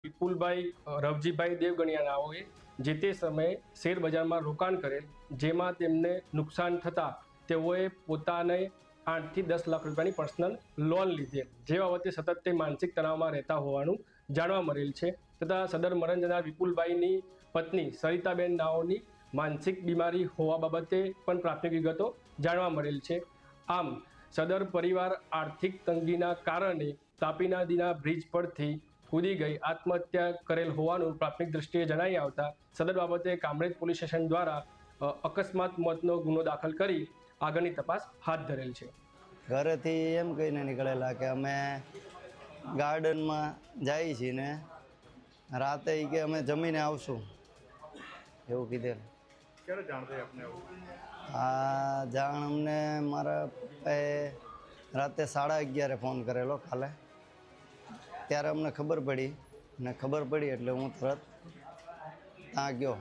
વિપુલભાઈ રવજીભાઈ દેવગણિયા નાઓએ જે તે સમયે શેર બજારમાં રોકાણ કરેલ, જેમાં તેમને નુકસાન થતાં તેઓએ પોતાને 8 થી 10 લાખ રૂપિયાની પર્સનલ લોન લીધેલ, જે બાબતે સતત તે માનસિક તણાવમાં રહેતા હોવાનું જાણવા મળેલ છે. તથા સદર મરણ જનાર વિપુલભાઈની પત્ની સરિતાબેન નાઓની માનસિક બીમારી હોવા બાબતે પણ પ્રાથમિક વિગતો જાણવા મળેલ છે. આમ સદર પરિવાર આર્થિક તંગીના કારણે તાપી નદીના બ્રિજ પરથી કૂદી ગઈ આત્મહત્યા કરેલ હોવાનું પ્રાથમિક દ્રષ્ટિએ જણાઈ આવતા સદર બાબતે કામરેજ પોલીસ સ્ટેશન દ્વારા અકસ્માત મોતનો ગુનો દાખલ કરી આગળની તપાસ હાથ ધરેલ છે. ઘરેથી એમ કહીને નીકળેલા કે અમે ગાર્ડનમાં જઈએ છીએ ને રાતે કે અમે જમીને આવશું એવું કીધેલું. ક્યારે જાણ થઈ આપને એવું? આ જાણ અમને મારા પપ્પાએ રાતે 11:30 ફોન કરેલો કાલે. ત્યારે અમને ખબર પડી ને ખબર પડી એટલે હું તરત ત્યાં ગયો.